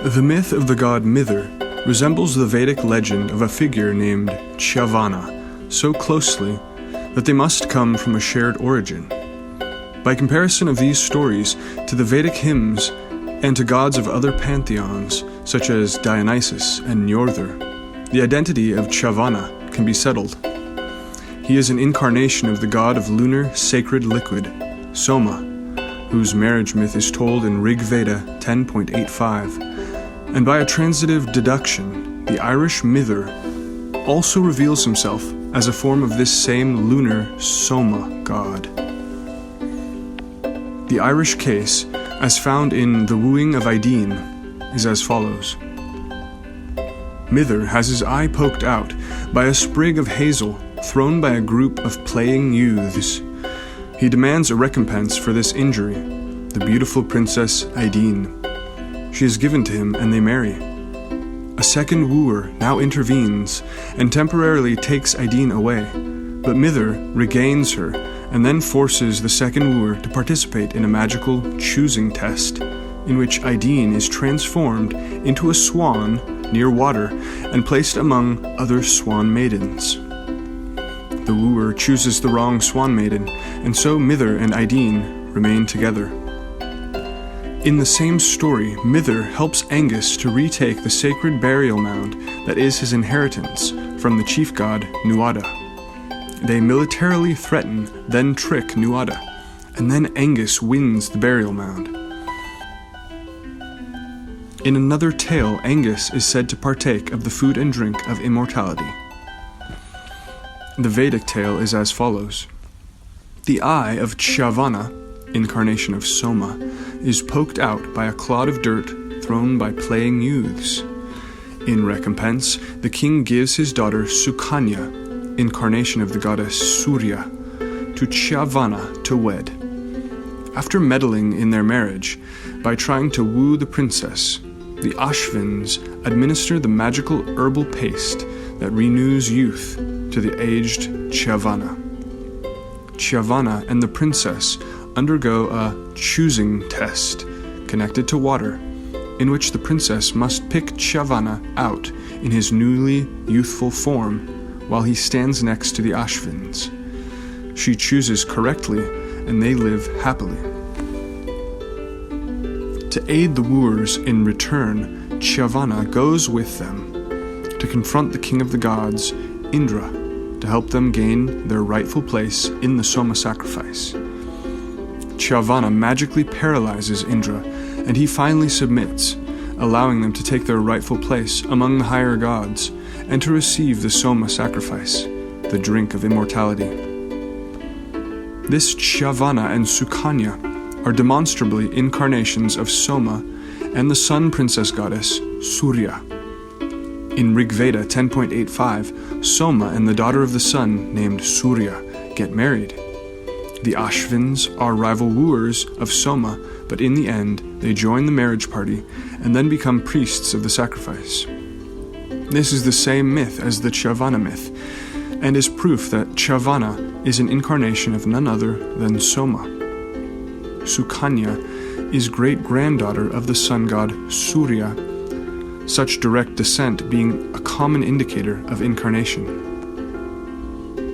The myth of the god Mither resembles the Vedic legend of a figure named Chyavana so closely that they must come from a shared origin. By comparison of these stories to the Vedic hymns and to gods of other pantheons, such as Dionysus and Njordr, the identity of Chavana can be settled. He is an incarnation of the god of lunar sacred liquid, Soma, whose marriage myth is told in Rig Veda 10.85. And by a transitive deduction, the Irish Mither also reveals himself as a form of this same lunar Soma god. The Irish case, as found in The Wooing of Ideen, is as follows. Mither has his eye poked out by a sprig of hazel thrown by a group of playing youths. He demands a recompense for this injury, the beautiful princess Ideen. She is given to him and they marry. A second wooer now intervenes and temporarily takes Ideen away, but Mither regains her and then forces the second wooer to participate in a magical choosing test in which Ideen is transformed into a swan near water and placed among other swan maidens. The wooer chooses the wrong swan maiden, and so Mither and Ideen remain together. In the same story, Mither helps Angus to retake the sacred burial mound that is his inheritance from the chief god Nuada. They militarily threaten, then trick Nuada, and then Angus wins the burial mound. In another tale, Angus is said to partake of the food and drink of immortality. The Vedic tale is as follows. The eye of Chavana, incarnation of Soma, is poked out by a clod of dirt thrown by playing youths. In recompense, the king gives his daughter Sukanya, incarnation of the goddess Surya, to Chavana to wed. After meddling in their marriage, by trying to woo the princess, the Ashvins administer the magical herbal paste that renews youth to the aged Chavana. Chavana and the princess undergo a choosing test connected to water, in which the princess must pick Chavana out in his newly youthful form while he stands next to the Ashvins. She chooses correctly, and they live happily. To aid the wooers in return, Chavana goes with them to confront the king of the gods, Indra, to help them gain their rightful place in the Soma sacrifice. Chavana magically paralyzes Indra, and he finally submits, allowing them to take their rightful place among the higher gods and to receive the Soma sacrifice, the drink of immortality. This Chavana and Sukanya are demonstrably incarnations of Soma and the sun princess goddess Surya. In Rig Veda 10.85, Soma and the daughter of the sun named Surya get married. The Ashvins are rival wooers of Soma, but in the end, they join the marriage party and then become priests of the sacrifice. This is the same myth as the Chavana myth, and is proof that Chavana is an incarnation of none other than Soma. Sukanya is great-granddaughter of the sun god Surya, such direct descent being a common indicator of incarnation.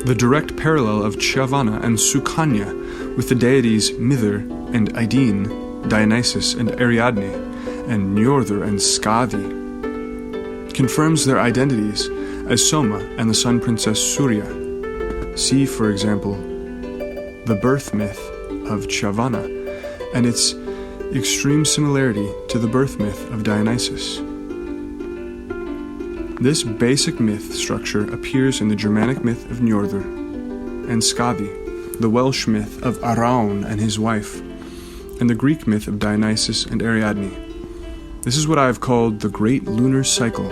The direct parallel of Chavana and Sukanya with the deities Mither and Ideen, Dionysus and Ariadne, and Njordr and Skadi, confirms their identities as Soma and the sun princess Surya. See, for example, the birth myth of Chavana and its extreme similarity to the birth myth of Dionysus. This basic myth structure appears in the Germanic myth of Njordr and Skadi, the Welsh myth of Araun and his wife, and the Greek myth of Dionysus and Ariadne. This is what I have called the Great Lunar Cycle,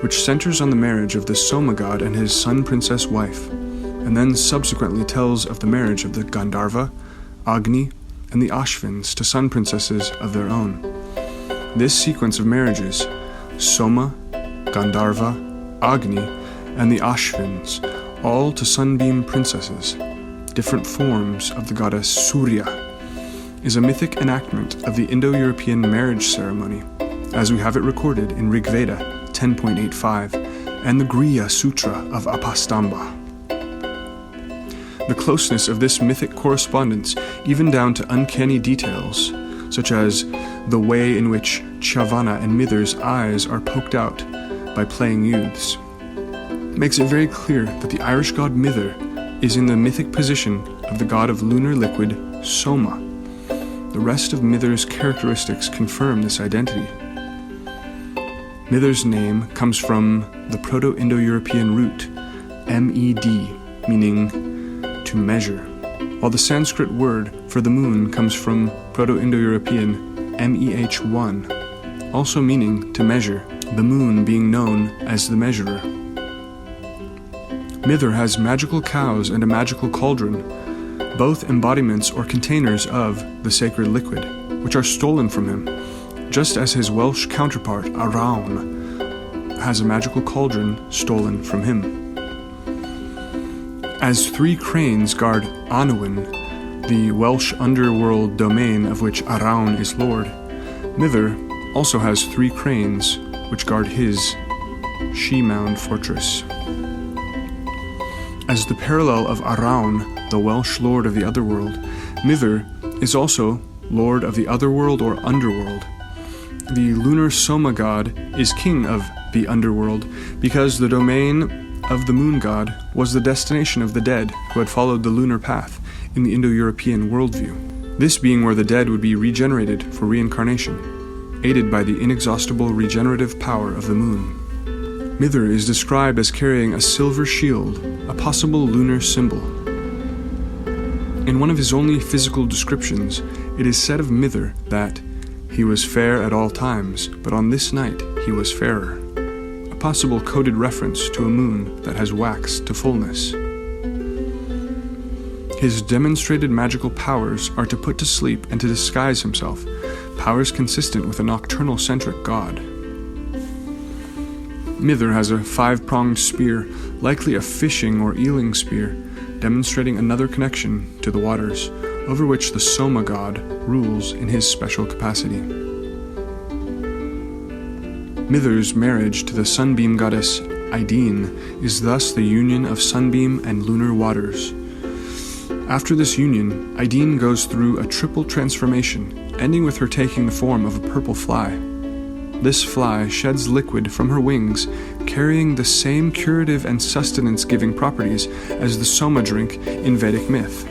which centers on the marriage of the Soma god and his sun princess wife, and then subsequently tells of the marriage of the Gandharva, Agni, and the Ashvins to sun princesses of their own. This sequence of marriages, Soma, Gandharva, Agni, and the Ashvins, all to sunbeam princesses, different forms of the goddess Surya, is a mythic enactment of the Indo-European marriage ceremony as we have it recorded in Rig Veda 10.85 and the Griya Sutra of Apastamba. The closeness of this mythic correspondence, even down to uncanny details, such as the way in which Chavana and Mither's eyes are poked out by playing youths, makes it very clear that the Irish god Mither is in the mythic position of the god of lunar liquid Soma. The rest of Mither's characteristics confirm this identity. Mither's name comes from the Proto-Indo-European root med, meaning to measure, while the Sanskrit word for the moon comes from Proto-Indo-European meh1, also meaning to measure, the moon being known as the measurer. Mither has magical cows and a magical cauldron, both embodiments or containers of the sacred liquid, which are stolen from him, just as his Welsh counterpart, Arawn, has a magical cauldron stolen from him. As 3 cranes guard Annwn, the Welsh underworld domain of which Arawn is lord, Mither also has 3 cranes which guard his she-mound fortress. As the parallel of Arawn, the Welsh lord of the otherworld, Mither is also lord of the otherworld or underworld. The lunar Soma god is king of the underworld because the domain of the moon god was the destination of the dead who had followed the lunar path in the Indo-European worldview, this being where the dead would be regenerated for reincarnation, aided by the inexhaustible regenerative power of the moon. Mither is described as carrying a silver shield, a possible lunar symbol. In one of his only physical descriptions, it is said of Mither that he was fair at all times, but on this night he was fairer, a possible coded reference to a moon that has waxed to fullness. His demonstrated magical powers are to put to sleep and to disguise himself, powers consistent with a nocturnal-centric god. Mither has a 5-pronged spear, likely a fishing or eeling spear, demonstrating another connection to the waters, over which the Soma god rules in his special capacity. Mither's marriage to the sunbeam goddess Ideen is thus the union of sunbeam and lunar waters. After this union, Ideen goes through a triple transformation, ending with her taking the form of a purple fly. This fly sheds liquid from her wings, carrying the same curative and sustenance-giving properties as the Soma drink in Vedic myth.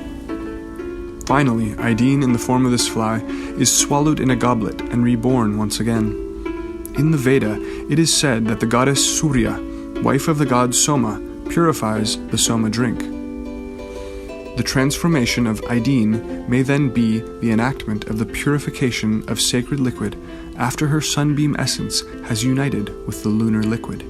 Finally, Ideen in the form of this fly is swallowed in a goblet and reborn once again. In the Veda, it is said that the goddess Surya, wife of the god Soma, purifies the Soma drink. The transformation of Ideen may then be the enactment of the purification of sacred liquid after her sunbeam essence has united with the lunar liquid.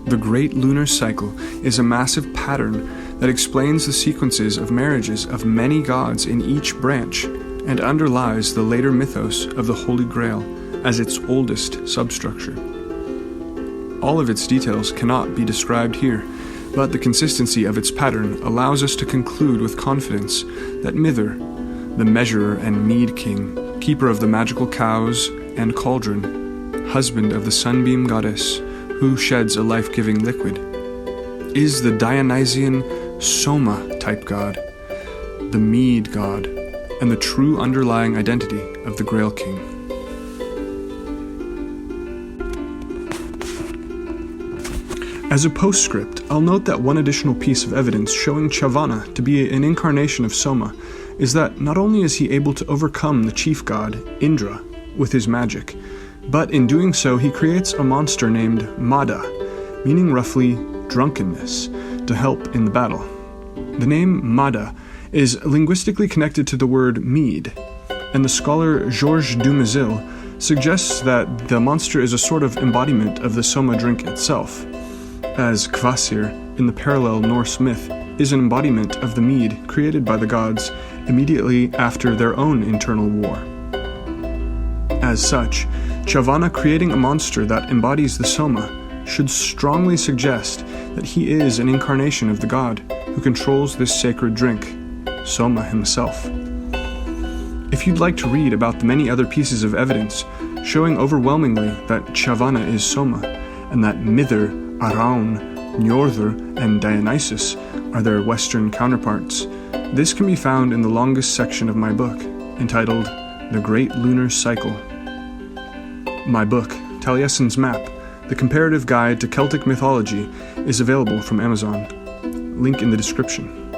The great lunar cycle is a massive pattern that explains the sequences of marriages of many gods in each branch and underlies the later mythos of the Holy Grail as its oldest substructure. All of its details cannot be described here, but the consistency of its pattern allows us to conclude with confidence that Mither, the measurer and mead king, keeper of the magical cows and cauldron, husband of the sunbeam goddess who sheds a life-giving liquid, is the Dionysian Soma type god, the mead god, and the true underlying identity of the Grail king. As a postscript, I'll note that one additional piece of evidence showing Chavana to be an incarnation of Soma is that not only is he able to overcome the chief god, Indra, with his magic, but in doing so he creates a monster named Mada, meaning roughly drunkenness, to help in the battle. The name Mada is linguistically connected to the word mead, and the scholar Georges Dumézil suggests that the monster is a sort of embodiment of the Soma drink itself, as Kvasir, in the parallel Norse myth, is an embodiment of the mead created by the gods immediately after their own internal war. As such, Chavana creating a monster that embodies the Soma should strongly suggest that he is an incarnation of the god who controls this sacred drink, Soma himself. If If you'd like to read about the many other pieces of evidence showing overwhelmingly that Chavana is Soma, and that Mither, Araun, Njordr, and Dionysus are their Western counterparts, this can be found in the longest section of my book, entitled The Great Lunar Cycle. My book, Taliesin's Map, the Comparative Guide to Celtic Mythology, is available from Amazon. Link in the description.